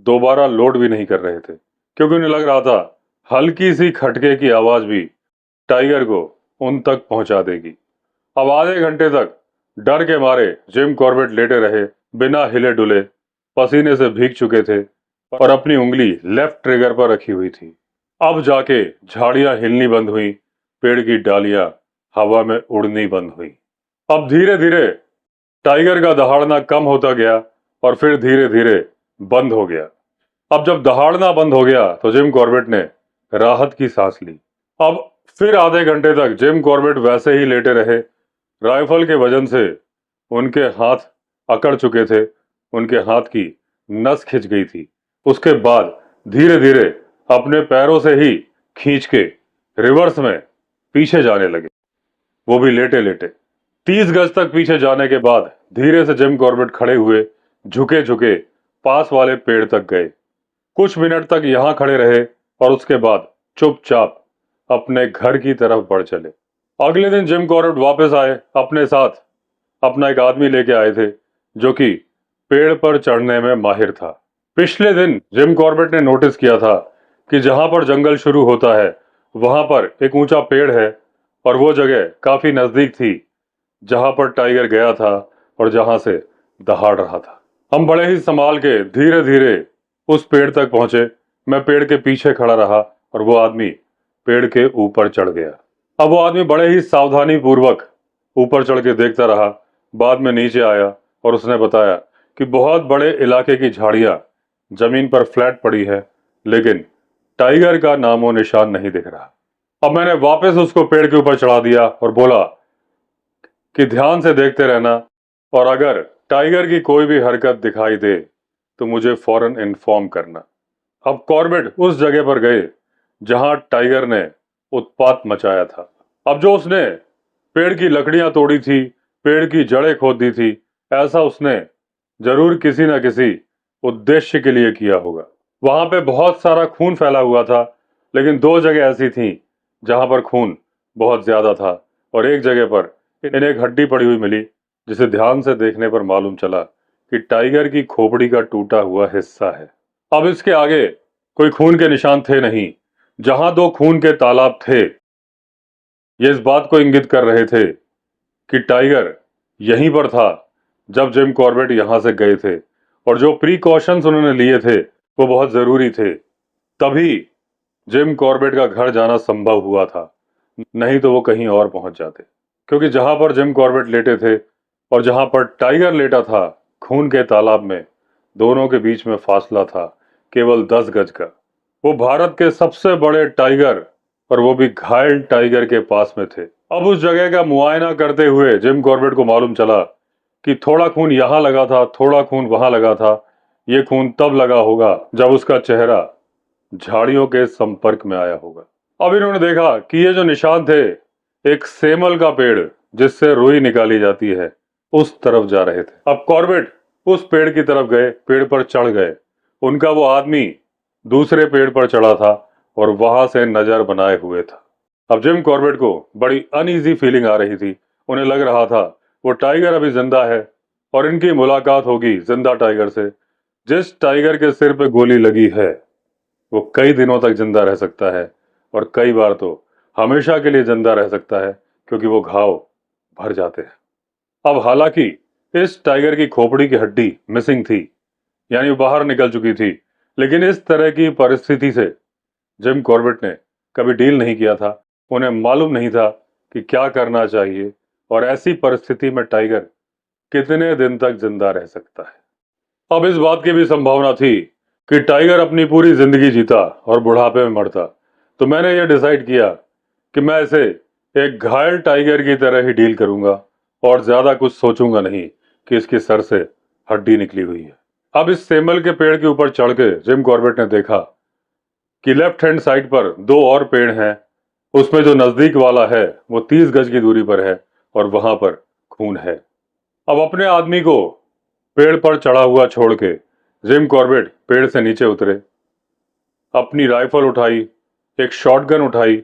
दोबारा लोड भी नहीं कर रहे थे, क्योंकि उन्हें लग रहा था हल्की सी खटके की आवाज भी टाइगर को उन तक पहुंचा देगी। अब आधे घंटे तक डर के मारे जिम कॉर्बेट लेटे रहे, बिना हिले डुले, पसीने से भीग चुके थे और अपनी उंगली लेफ्ट ट्रिगर पर रखी हुई थी। अब जाके झाड़ियां हिलनी बंद हुई, पेड़ की डालियां हवा में उड़नी बंद हुई। अब धीरे धीरे टाइगर का दहाड़ना कम होता गया और फिर धीरे धीरे बंद हो गया। अब जब दहाड़ना बंद हो गया तो जिम कॉर्बेट ने राहत की सांस ली। अब फिर आधे घंटे तक जिम कॉर्बेट वैसे ही लेटे रहे। राइफल के वजन से उनके हाथ अकड़ चुके थे, उनके हाथ की नस खिंच गई थी। उसके बाद धीरे धीरे अपने पैरों से ही खींच के रिवर्स में पीछे जाने लगे, वो भी लेटे लेटे। 30 गज तक पीछे जाने के बाद धीरे से जिम कॉर्बेट खड़े हुए, झुके झुके पास वाले पेड़ तक गए। कुछ मिनट तक यहां खड़े रहे और उसके बाद चुपचाप अपने घर की तरफ बढ़ चले। अगले दिन जिम कॉर्बेट वापस आए। अपने साथ अपना एक आदमी लेके आए थे जो कि पेड़ पर चढ़ने में माहिर था। पिछले दिन जिम कॉर्बेट ने नोटिस किया था कि जहां पर जंगल शुरू होता है वहां पर एक ऊंचा पेड़ है, और वो जगह काफी नजदीक थी जहां पर टाइगर गया था और जहां से दहाड़ रहा था। हम बड़े ही संभाल के धीरे धीरे उस पेड़ तक पहुंचे। मैं पेड़ के पीछे खड़ा रहा और वो आदमी पेड़ के ऊपर चढ़ गया। अब वो आदमी बड़े ही सावधानी पूर्वक ऊपर चढ़ के देखता रहा। बाद में नीचे आया और उसने बताया कि बहुत बड़े इलाके की झाड़ियां जमीन पर फ्लैट पड़ी है, लेकिन टाइगर का नामो निशान नहीं दिख रहा। अब मैंने वापस उसको पेड़ के ऊपर चढ़ा दिया और बोला कि ध्यान से देखते रहना, और अगर टाइगर की कोई भी हरकत दिखाई दे तो मुझे फौरन इन्फॉर्म करना। अब कॉर्बेट उस जगह पर गए जहां टाइगर ने उत्पात मचाया था। अब जो उसने पेड़ की लकड़ियां तोड़ी थी, पेड़ की जड़ें खोद दी थी, ऐसा उसने जरूर किसी न किसी उद्देश्य के लिए किया होगा। वहां पे बहुत सारा खून फैला हुआ था, लेकिन 2 जगह ऐसी थीं जहां पर खून बहुत ज्यादा था, और एक जगह पर इन्हें एक हड्डी पड़ी हुई मिली, जिसे ध्यान से देखने पर मालूम चला कि टाइगर की खोपड़ी का टूटा हुआ हिस्सा है। अब इसके आगे कोई खून के निशान थे नहीं। जहां 2 खून के तालाब थे ये इस बात को इंगित कर रहे थे कि टाइगर यहीं पर था जब जिम कॉर्बेट यहां से गए थे, और जो प्रीकॉशंस उन्होंने लिए थे वो बहुत जरूरी थे। तभी जिम कॉर्बेट का घर जाना संभव हुआ था, नहीं तो वो कहीं और पहुंच जाते। क्योंकि जहां पर जिम कॉर्बेट लेटे थे और जहां पर टाइगर लेटा था खून के तालाब में, दोनों के बीच में फासला था केवल 10 गज का। वो भारत के सबसे बड़े टाइगर, और वो भी घायल टाइगर के पास में थे। अब उस जगह का मुआयना करते हुए जिम कॉर्बेट को मालूम चला कि थोड़ा खून यहां लगा था, थोड़ा खून वहां लगा था। ये खून तब लगा होगा जब उसका चेहरा झाड़ियों के संपर्क में आया होगा। अब इन्होंने देखा कि ये जो निशान थे एक सेमल का पेड़ जिससे रुई निकाली जाती है, उस तरफ जा रहे थे। अब कॉर्बेट उस पेड़ की तरफ गए, पेड़ पर चढ़ गए। उनका वो आदमी दूसरे पेड़ पर चढ़ा था और वहां से नजर बनाए हुए था। अब जिम कॉर्बेट को बड़ी अनईजी फीलिंग आ रही थी। उन्हें लग रहा था वो टाइगर अभी जिंदा है और इनकी मुलाकात होगी जिंदा टाइगर से। जिस टाइगर के सिर पे गोली लगी है वो कई दिनों तक जिंदा रह सकता है, और कई बार तो हमेशा के लिए जिंदा रह सकता है, क्योंकि वो घाव भर जाते हैं। अब हालांकि इस टाइगर की खोपड़ी की हड्डी मिसिंग थी, यानी वो बाहर निकल चुकी थी, लेकिन इस तरह की परिस्थिति से जिम कॉर्बेट ने कभी डील नहीं किया था। उन्हें मालूम नहीं था कि क्या करना चाहिए और ऐसी परिस्थिति में टाइगर कितने दिन तक जिंदा रह सकता है। अब इस बात की भी संभावना थी कि टाइगर अपनी पूरी जिंदगी जीता और बुढ़ापे में मरता। तो मैंने यह डिसाइड किया कि मैं इसे एक घायल टाइगर की तरह ही डील करूंगा और ज्यादा कुछ सोचूंगा नहीं कि इसके सर से हड्डी निकली हुई है। अब इस सेमल के पेड़ के ऊपर चढ़ के जिम कॉर्बेट ने देखा कि लेफ्ट हैंड साइड पर दो और पेड़ हैं। उसमें जो नजदीक वाला है वो 30 गज की दूरी पर है और वहां पर खून है। अब अपने आदमी को पेड़ पर चढ़ा हुआ छोड़ के जिम कॉर्बेट पेड़ से नीचे उतरे, अपनी राइफल उठाई, एक शॉटगन उठाई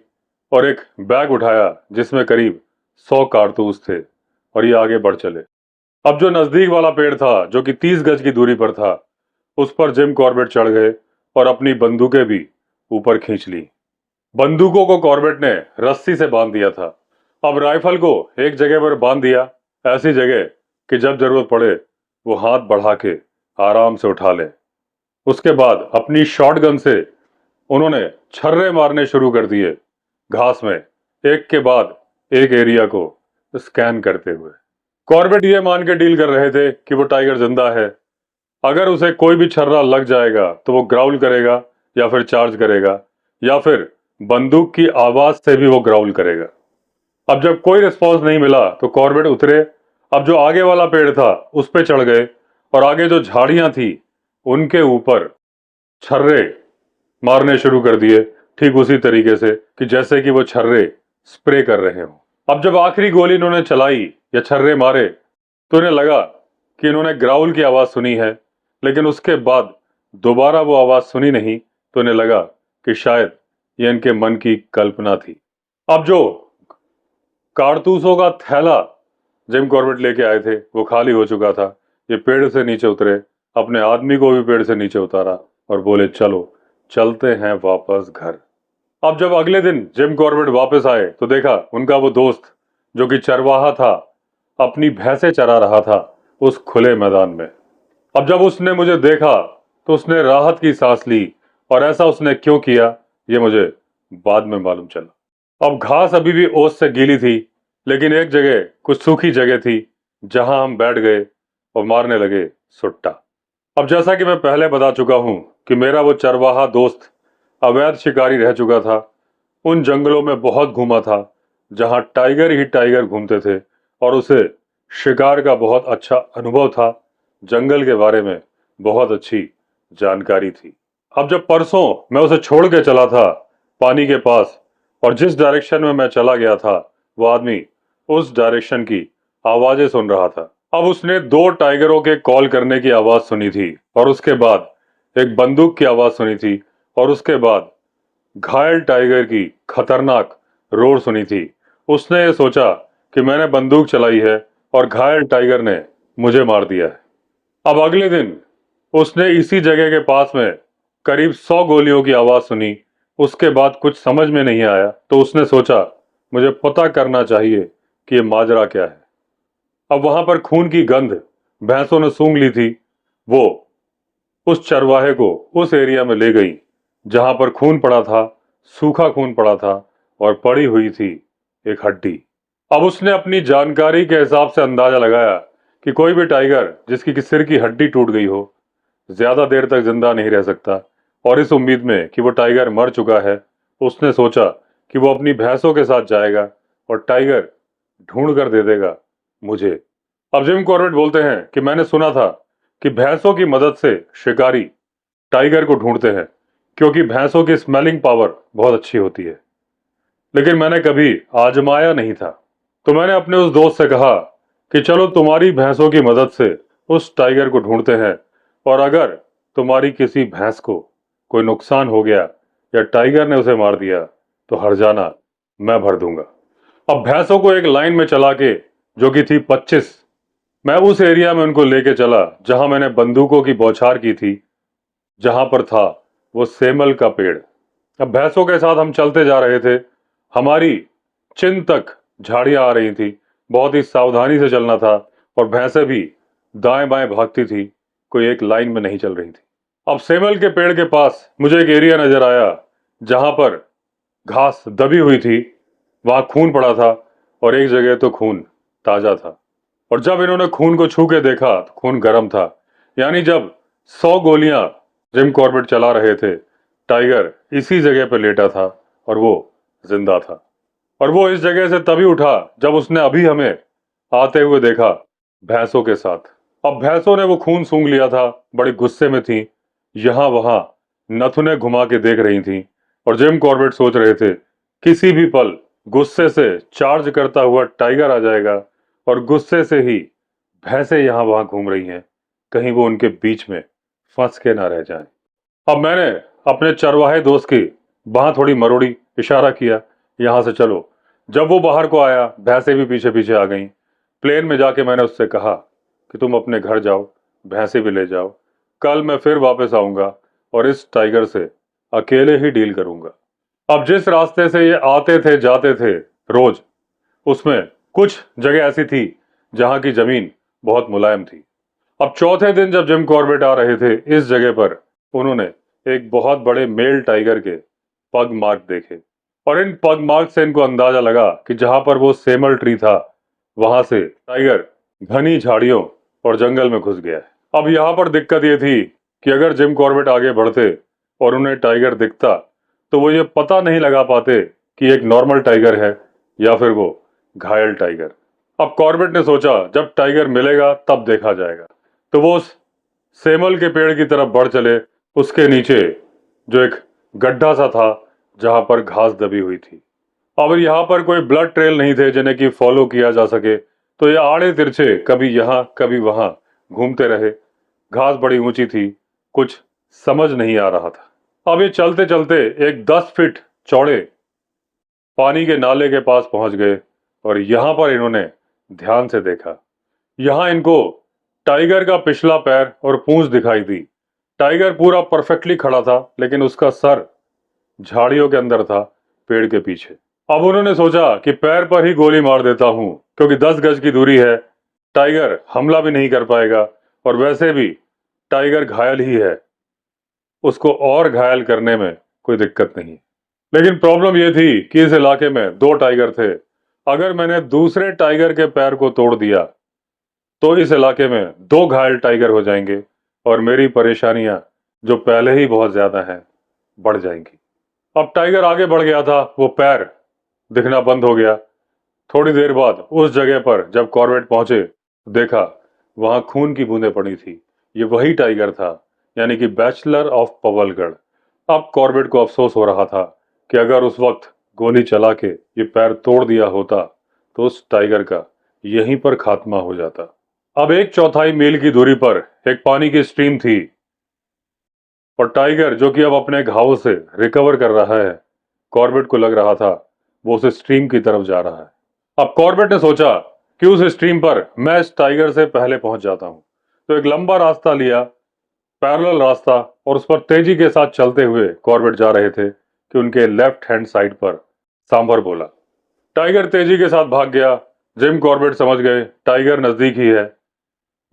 और एक बैग उठाया जिसमें करीब 100 कारतूस थे, और ये आगे बढ़ चले। अब जो नजदीक वाला पेड़ था जो कि 30 गज की दूरी पर था, उस पर जिम कॉर्बेट चढ़ गए और अपनी बंदूकें भी ऊपर खींच ली। बंदूकों को कॉर्बेट ने रस्सी से बांध दिया था। अब राइफल को एक जगह पर बांध दिया, ऐसी जगह कि जब जरूरत पड़े वो हाथ बढ़ा के आराम से उठा ले। उसके बाद अपनी शॉटगन से उन्होंने छर्रे मारने शुरू कर दिए घास में, एक के बाद एक एरिया को स्कैन करते हुए। कॉर्बेट ये मान के डील कर रहे थे कि वो टाइगर जिंदा है। अगर उसे कोई भी छर्रा लग जाएगा तो वो ग्राउल करेगा या फिर चार्ज करेगा, या फिर बंदूक की आवाज से भी वो ग्राउल करेगा। अब जब कोई रिस्पॉन्स नहीं मिला तो कॉर्बेट उतरे। अब जो आगे वाला पेड़ था उस पे चढ़ गए और आगे जो झाड़ियां थी उनके ऊपर छर्रे मारने शुरू कर दिए, ठीक उसी तरीके से कि जैसे कि वो छर्रे स्प्रे कर रहे हो। अब जब आखिरी गोली इन्होंने चलाई या छर्रे मारे तो इन्हें लगा कि इन्होंने ग्राउल की आवाज सुनी है, लेकिन उसके बाद दोबारा वो आवाज सुनी नहीं, तो इन्हें लगा कि शायद ये इनके मन की कल्पना थी। अब जो कारतूसों का थैला जिम कॉर्बेट लेके आए थे वो खाली हो चुका था। ये पेड़ से नीचे उतरे, अपने आदमी को भी पेड़ से नीचे उतारा और बोले चलो चलते हैं वापस घर। अब जब अगले दिन जिम कॉर्बेट वापस आए तो देखा उनका वो दोस्त जो कि चरवाहा था अपनी भैंसें चरा रहा था उस खुले मैदान में। अब जब उसने मुझे देखा तो उसने राहत की सांस ली, और ऐसा उसने क्यों किया ये मुझे बाद में मालूम चला। अब घास अभी भी ओस से गीली थी, लेकिन एक जगह कुछ सूखी जगह थी जहां हम बैठ गए और मारने लगे सुट्टा। अब जैसा कि मैं पहले बता चुका हूं कि मेरा वो चरवाहा दोस्त अवैध शिकारी रह चुका था। उन जंगलों में बहुत घूमा था जहां टाइगर ही टाइगर घूमते थे, और उसे शिकार का बहुत अच्छा अनुभव था, जंगल के बारे में बहुत अच्छी जानकारी थी। अब जब परसों मैं उसे छोड़ के चला था पानी के पास, और जिस डायरेक्शन में मैं चला गया था वो आदमी उस डायरेक्शन की आवाजें सुन रहा था। अब उसने दो टाइगरों के कॉल करने की आवाज सुनी थी, और उसके बाद एक बंदूक की आवाज सुनी थी, और उसके बाद घायल टाइगर की खतरनाक रोर सुनी थी। उसने ये सोचा कि मैंने बंदूक चलाई है और घायल टाइगर ने मुझे मार दिया है। अब अगले दिन उसने इसी जगह के पास में करीब 100 गोलियों की आवाज सुनी। उसके बाद कुछ समझ में नहीं आया तो उसने सोचा मुझे पता करना चाहिए कि ये माजरा क्या है। अब वहां पर खून की गंध भैंसों ने सूंघ ली थी। वो उस चरवाहे को उस एरिया में ले गई जहां पर खून पड़ा था, सूखा खून पड़ा था और पड़ी हुई थी एक हड्डी। अब उसने अपनी जानकारी के हिसाब से अंदाजा लगाया कि कोई भी टाइगर जिसकी सिर की हड्डी टूट गई हो ज्यादा देर तक जिंदा नहीं रह सकता। और इस उम्मीद में कि वो टाइगर मर चुका है, उसने सोचा कि वो अपनी भैंसों के साथ जाएगा और टाइगर ढूंढ कर दे देगा मुझे। अब जिम कॉर्बेट बोलते हैं कि मैंने सुना था कि भैंसों की मदद से शिकारी टाइगर को ढूंढते हैं क्योंकि भैंसों की स्मेलिंग पावर बहुत अच्छी होती है, लेकिन मैंने कभी आजमाया नहीं था। तो मैंने अपने उस दोस्त से कहा कि चलो तुम्हारी भैंसों की मदद से उस टाइगर को ढूंढते हैं, और अगर तुम्हारी किसी भैंस को कोई नुकसान हो गया या टाइगर ने उसे मार दिया तो हर्जाना मैं भर दूंगा। अब भैंसों को एक लाइन में चला के, जो कि थी 25, मैं उस एरिया में उनको लेके चला जहां मैंने बंदूकों की बौछार की थी, जहां पर था वो सेमल का पेड़। अब भैंसों के साथ हम चलते जा रहे थे। हमारी चिन तक झाड़ियां आ रही थी। बहुत ही सावधानी से चलना था और भैंसें भी दाएं बाएं भागती थी, कोई एक लाइन में नहीं चल रही थी। अब सेमल के पेड़ के पास मुझे एक एरिया नजर आया जहां पर घास दबी हुई थी, वहां खून पड़ा था और एक जगह तो खून ताजा था। और जब इन्होंने खून को छू के देखा तो खून गर्म था। यानी जब 100 गोलियां जिम कॉर्बेट चला रहे थे, टाइगर इसी जगह पर लेटा था और वो जिंदा था। और वो इस जगह से तभी उठा जब उसने अभी हमें आते हुए देखा भैंसों के साथ। अब भैंसों ने वो खून सूंघ लिया था, बड़े गुस्से में थी, यहां वहां नथुने घुमा के देख रही थी। और जिम कॉर्बेट सोच रहे थे किसी भी पल गुस्से से चार्ज करता हुआ टाइगर आ जाएगा और गुस्से से ही भैंसें यहां वहां घूम रही हैं, कहीं वो उनके बीच में फंस के ना रह जाए। अब मैंने अपने चरवाहे दोस्त की बाह थोड़ी मरोड़ी, इशारा किया यहां से चलो। जब वो बाहर को आया, भैंसें भी पीछे पीछे आ गईं। प्लेन में जाके मैंने उससे कहा कि तुम अपने घर जाओ, भैंसे भी ले जाओ, कल मैं फिर वापस आऊंगा और इस टाइगर से अकेले ही डील करूंगा। अब जिस रास्ते से ये आते थे जाते थे रोज, उसमें कुछ जगह ऐसी थी जहां की जमीन बहुत मुलायम थी। अब चौथे दिन जब जिम कॉर्बेट आ रहे थे इस जगह पर, उन्होंने एक बहुत बड़े मेल टाइगर के पग मार्क देखे। और इन पग मार्क से इनको अंदाजा लगा कि जहां पर वो सेमल ट्री था, वहां से टाइगर घनी झाड़ियों और जंगल में घुस गया है। अब यहां पर दिक्कत ये थी कि अगर जिम कॉर्बेट आगे बढ़ते और उन्हें टाइगर दिखता तो वो ये पता नहीं लगा पाते कि एक नॉर्मल टाइगर है या फिर वो घायल टाइगर। अब कॉर्बेट ने सोचा जब टाइगर मिलेगा तब देखा जाएगा। तो वो उस सेमल के पेड़ की तरफ बढ़ चले। उसके नीचे जो एक गड्ढा सा था जहां पर घास दबी हुई थी। अब यहाँ पर कोई ब्लड ट्रेल नहीं थे जिन्हें कि फॉलो किया जा सके, तो ये आड़े तिरछे कभी यहाँ कभी वहां घूमते रहे। घास बड़ी ऊंची थी, कुछ समझ नहीं आ रहा था। अब ये चलते चलते एक 10 फीट चौड़े पानी के नाले के पास पहुंच गए और यहां पर इन्होंने ध्यान से देखा। यहां इनको टाइगर का पिछला पैर और पूंछ दिखाई दी। टाइगर पूरा परफेक्टली खड़ा था, लेकिन उसका सर झाड़ियों के अंदर था, पेड़ के पीछे। अब उन्होंने सोचा कि पैर पर ही गोली मार देता हूं, क्योंकि 10 गज की दूरी है, टाइगर हमला भी नहीं कर पाएगा और वैसे भी टाइगर घायल ही है, उसको और घायल करने में कोई दिक्कत नहीं। लेकिन प्रॉब्लम यह थी कि इस इलाके में 2 टाइगर थे। अगर मैंने दूसरे टाइगर के पैर को तोड़ दिया तो इस इलाके में 2 घायल टाइगर हो जाएंगे और मेरी परेशानियां, जो पहले ही बहुत ज्यादा हैं, बढ़ जाएंगी। अब टाइगर आगे बढ़ गया था, वो पैर दिखना बंद हो गया। थोड़ी देर बाद उस जगह पर जब कॉर्बेट पहुंचे, देखा वहां खून की बूंदें पड़ी थी। ये वही टाइगर था, यानी कि बैचलर ऑफ पवलगढ़। अब कॉर्बेट को अफसोस हो रहा था कि अगर उस वक्त गोली चला के ये पैर तोड़ दिया होता तो उस टाइगर का यहीं पर खात्मा हो जाता। अब 1/4 मील की दूरी पर एक पानी की स्ट्रीम थी और टाइगर, जो कि अब अपने घावों से रिकवर कर रहा है, कॉर्बेट को लग रहा था वो उस स्ट्रीम की तरफ जा रहा है। अब कॉर्बेट ने सोचा कि उस स्ट्रीम पर मैं इस टाइगर से पहले पहुंच जाता हूं। तो एक लंबा रास्ता लिया, पैरेलल रास्ता, और उस पर तेजी के साथ चलते हुए कॉर्बेट जा रहे थे कि उनके लेफ्ट हैंड साइड पर सांभर बोला। टाइगर तेजी के साथ भाग गया। जिम कॉर्बेट समझ गए टाइगर नजदीक ही है,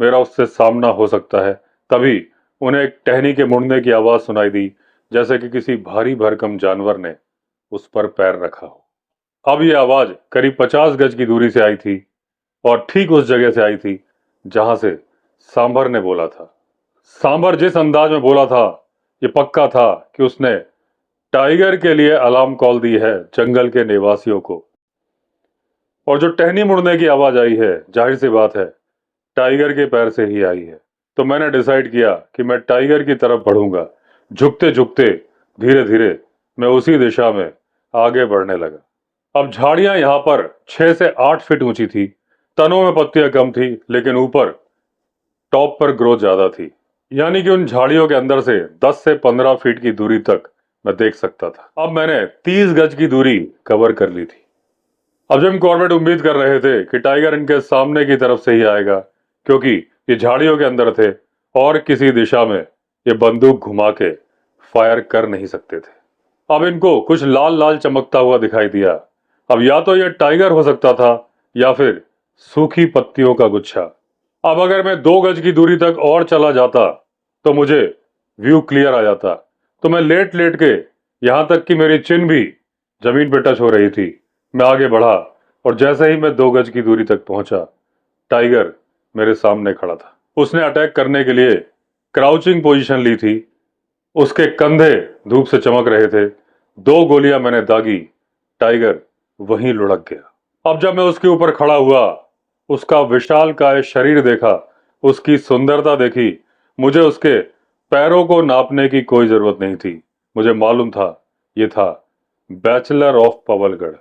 मेरा उससे सामना हो सकता है। तभी उन्हें एक टहनी के मुड़ने की आवाज सुनाई दी, जैसे कि किसी भारी भरकम जानवर ने उस पर पैर रखा हो। अब यह आवाज करीब 50 गज की दूरी से आई थी और ठीक उस जगह से आई थी जहां से सांभर ने बोला था। सांभर जिस अंदाज में बोला था, ये पक्का था कि उसने टाइगर के लिए अलार्म कॉल दी है जंगल के निवासियों को। और जो टहनी मुड़ने की आवाज आई है, जाहिर सी बात है टाइगर के पैर से ही आई है। तो मैंने डिसाइड किया कि मैं टाइगर की तरफ बढ़ूंगा। झुकते झुकते धीरे धीरे मैं उसी दिशा में आगे बढ़ने लगा। अब झाड़ियां यहां पर 6 से 8 फीट ऊंची थी। तनों में पत्तियां कम थी, लेकिन ऊपर टॉप पर ग्रोथ ज्यादा थी। यानी कि उन झाड़ियों के अंदर से 10 से 15 फीट की दूरी तक मैं देख सकता था। अब मैंने 30 गज की दूरी कवर कर ली थी। अब जिम कॉर्बेट उम्मीद कर रहे थे कि टाइगर इनके सामने की तरफ से ही आएगा, क्योंकि ये झाड़ियों के अंदर थे और किसी दिशा में ये बंदूक घुमा के फायर कर नहीं सकते थे। अब इनको कुछ लाल लाल चमकता हुआ दिखाई दिया। अब या तो यह टाइगर हो सकता था या फिर सूखी पत्तियों का गुच्छा। अब अगर मैं 2 गज की दूरी तक और चला जाता तो मुझे व्यू क्लियर आ जाता। तो मैं लेट लेट के, यहां तक कि मेरी चिन भी जमीन पर टच हो रही थी, मैं आगे बढ़ा और जैसे ही मैं 2 गज की दूरी तक पहुंचा, टाइगर मेरे सामने खड़ा था। उसने अटैक करने के लिए क्राउचिंग पोजीशन ली थी। उसके कंधे धूप से चमक रहे थे। 2 गोलियां मैंने दागी, टाइगर वहीं लुढ़क गया। अब जब मैं उसके ऊपर खड़ा हुआ, उसका विशालकाय शरीर देखा, उसकी सुंदरता देखी, मुझे उसके पैरों को नापने की कोई जरूरत नहीं थी। मुझे मालूम था ये था बैचलर ऑफ पवलगढ़।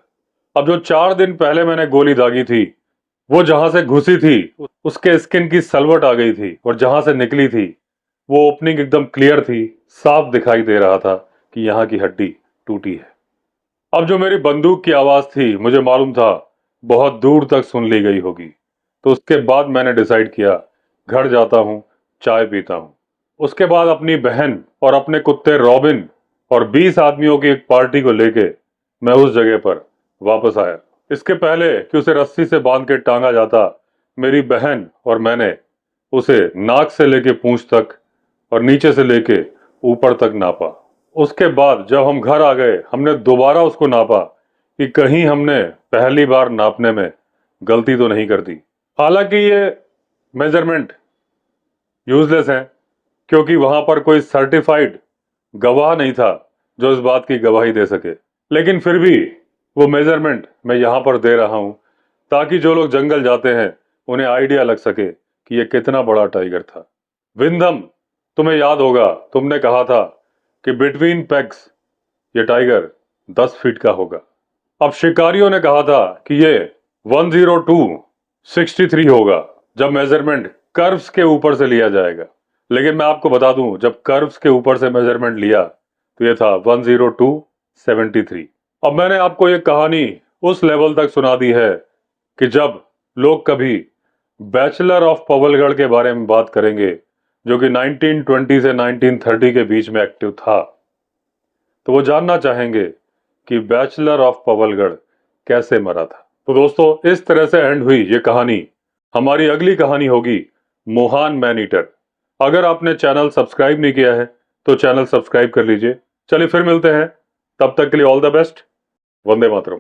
अब जो 4 दिन पहले मैंने गोली दागी थी, वो जहां से घुसी थी उसके स्किन की सलवट आ गई थी, और जहां से निकली थी वो ओपनिंग एकदम क्लियर थी। साफ दिखाई दे रहा था कि यहाँ की हड्डी टूटी है। अब जो मेरी बंदूक की आवाज थी, मुझे मालूम था बहुत दूर तक सुन ली गई होगी। तो उसके बाद मैंने डिसाइड किया, घर जाता हूँ, चाय पीता हूँ। उसके बाद अपनी बहन और अपने कुत्ते रॉबिन और 20 आदमियों की एक पार्टी को लेके मैं उस जगह पर वापस आया। इसके पहले कि उसे रस्सी से बांध के टांगा जाता, मेरी बहन और मैंने उसे नाक से लेके पूंछ तक और नीचे से लेके ऊपर तक नापा। उसके बाद जब हम घर आ गए, हमने दोबारा उसको नापा कि कहीं हमने पहली बार नापने में गलती तो नहीं कर दी। हालांकि ये मेजरमेंट यूजलेस है, क्योंकि वहां पर कोई सर्टिफाइड गवाह नहीं था जो इस बात की गवाही दे सके। लेकिन फिर भी वो मेजरमेंट मैं यहां पर दे रहा हूं, ताकि जो लोग जंगल जाते हैं उन्हें आइडिया लग सके कि ये कितना बड़ा टाइगर था। विंधम, तुम्हें याद होगा तुमने कहा था कि बिटवीन पेग्स ये टाइगर 10 फीट का होगा। अब शिकारियों ने कहा था कि ये 10263 होगा जब मेजरमेंट कर्व्स के ऊपर से लिया जाएगा। लेकिन मैं आपको बता दूं, जब कर्व्स के ऊपर से मेजरमेंट लिया तो ये था 10273। अब मैंने आपको ये कहानी उस लेवल तक सुना दी है कि जब लोग कभी बैचलर ऑफ पवलगढ़ के बारे में बात करेंगे, जो कि 1920 से 1930 के बीच में एक्टिव था, तो वो जानना चाहेंगे कि बैचलर ऑफ पवलगढ़ कैसे मरा था। तो दोस्तों, इस तरह से एंड हुई ये कहानी। हमारी अगली कहानी होगी मोहान मैन ईटर। अगर आपने चैनल सब्सक्राइब नहीं किया है तो चैनल सब्सक्राइब कर लीजिए। चलिए फिर मिलते हैं, तब तक के लिए all the best. Vande Mataram.